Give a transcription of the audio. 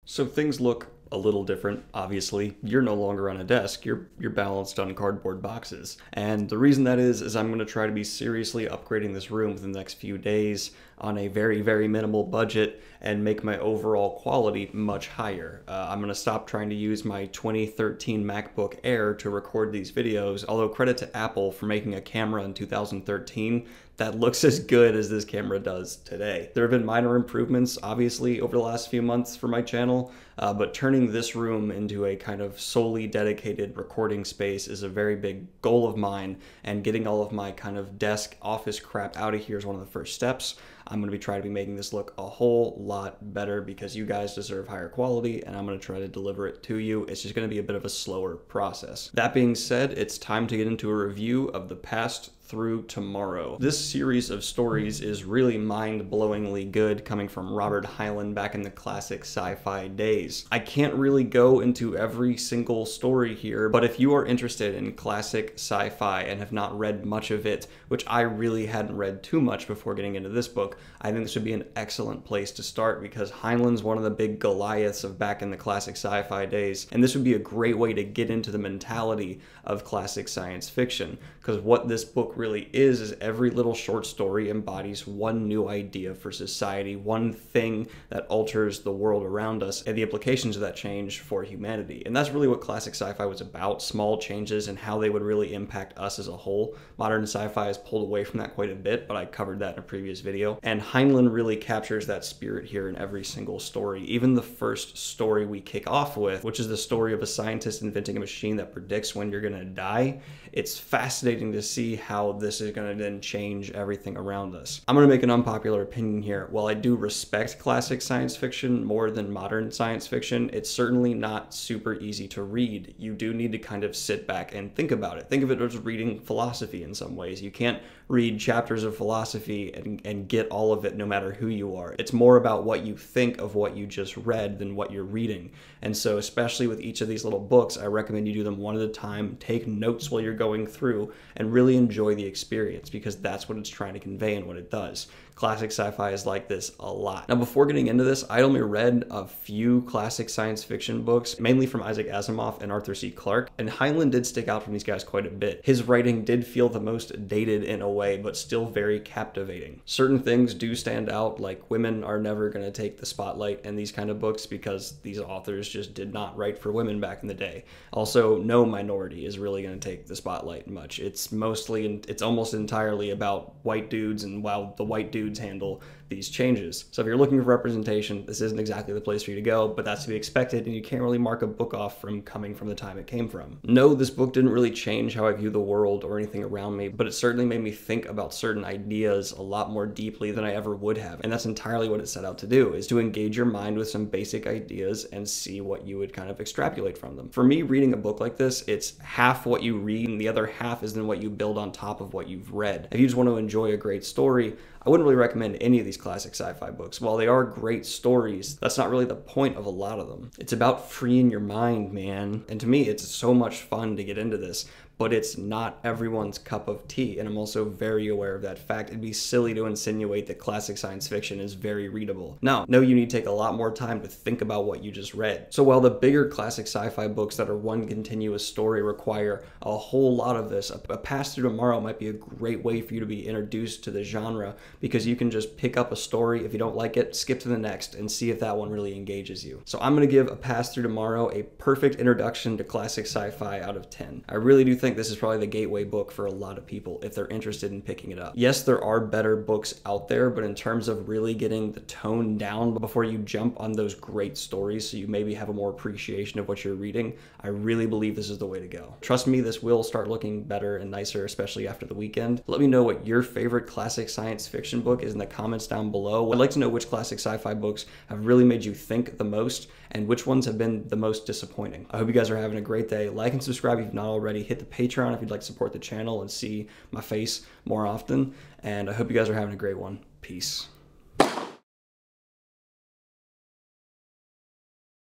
So things look a little different, obviously. You're no longer on a desk, you're balanced on cardboard boxes. And the reason that is I'm going to try to be seriously upgrading this room within the next few days on a very, very minimal budget and make my overall quality much higher. I'm going to stop trying to use my 2013 MacBook Air to record these videos, although credit to Apple for making a camera in 2013 that looks as good as this camera does today. There have been minor improvements, obviously, over the last few months for my channel, but turning this room into a kind of solely dedicated recording space is a very big goal of mine, and getting all of my kind of desk office crap out of here is one of the first steps. I'm going to be trying to be making this look a whole lot better because you guys deserve higher quality, and I'm going to try to deliver it to you. It's just going to be a bit of a slower process. That being said, it's time to get into a review of The Past Through Tomorrow. This series of stories is really mind-blowingly good, coming from Robert Heinlein back in the classic sci-fi days. I can't really go into every single story here, but if you are interested in classic sci-fi and have not read much of it, which I really hadn't read too much before getting into this book, I think this would be an excellent place to start because Heinlein's one of the big Goliaths of back in the classic sci-fi days, and this would be a great way to get into the mentality of classic science fiction, because what this book really is every little short story embodies one new idea for society, one thing that alters the world around us and the implications of that change for humanity. And that's really what classic sci-fi was about, small changes and how they would really impact us as a whole. Modern sci-fi has pulled away from that quite a bit, but I covered that in a previous video. And Heinlein really captures that spirit here in every single story. Even the first story we kick off with, which is the story of a scientist inventing a machine that predicts when you're gonna die, it's fascinating to see how this is going to then change everything around us. I'm going to make an unpopular opinion here. While I do respect classic science fiction more than modern science fiction, it's certainly not super easy to read. You do need to kind of sit back and think about it. Think of it as reading philosophy in some ways. You can't read chapters of philosophy and get all of it no matter who you are. It's more about what you think of what you just read than what you're reading. And so especially with each of these little books, I recommend you do them one at a time, take notes while you're going through, and really enjoy the experience because that's what it's trying to convey and what it does. Classic sci-fi is like this a lot. Now, before getting into this, I only read a few classic science fiction books, mainly from Isaac Asimov and Arthur C. Clarke, and Heinlein did stick out from these guys quite a bit. His writing did feel the most dated in a way, but still very captivating. Certain things do stand out, like women are never going to take the spotlight in these kind of books because these authors just did not write for women back in the day. Also, no minority is really going to take the spotlight much. It's almost entirely about white dudes, and while the white dudes handle these changes. So if you're looking for representation, this isn't exactly the place for you to go, but that's to be expected, and you can't really mark a book off from coming from the time it came from. No, this book didn't really change how I view the world or anything around me, but it certainly made me think about certain ideas a lot more deeply than I ever would have. And that's entirely what it set out to do, is to engage your mind with some basic ideas and see what you would kind of extrapolate from them. For me, reading a book like this, it's half what you read and the other half is then what you build on top of what you've read. If you just want to enjoy a great story, I wouldn't really recommend any of these classic sci-fi books. While they are great stories, that's not really the point of a lot of them. It's about freeing your mind, man. And to me, it's so much fun to get into this, but it's not everyone's cup of tea, and I'm also very aware of that fact. It'd be silly to insinuate that classic science fiction is very readable. No, you need to take a lot more time to think about what you just read. So while the bigger classic sci-fi books that are one continuous story require a whole lot of this, A Past Through Tomorrow might be a great way for you to be introduced to the genre, because you can just pick up a story. If you don't like it, skip to the next and see if that one really engages you. So I'm going to give A Past Through Tomorrow a perfect introduction to classic sci-fi out of 10. I really do think this is probably the gateway book for a lot of people if they're interested in picking it up. Yes, there are better books out there, but in terms of really getting the tone down before you jump on those great stories so you maybe have a more appreciation of what you're reading, I really believe this is the way to go. Trust me, this will start looking better and nicer, especially after the weekend. Let me know what your favorite classic science fiction book is in the comments down below. I'd like to know which classic sci-fi books have really made you think the most and which ones have been the most disappointing. I hope you guys are having a great day. Like and subscribe if you've not already. Hit the Patreon if you'd like to support the channel and see my face more often. And I hope you guys are having a great one. Peace.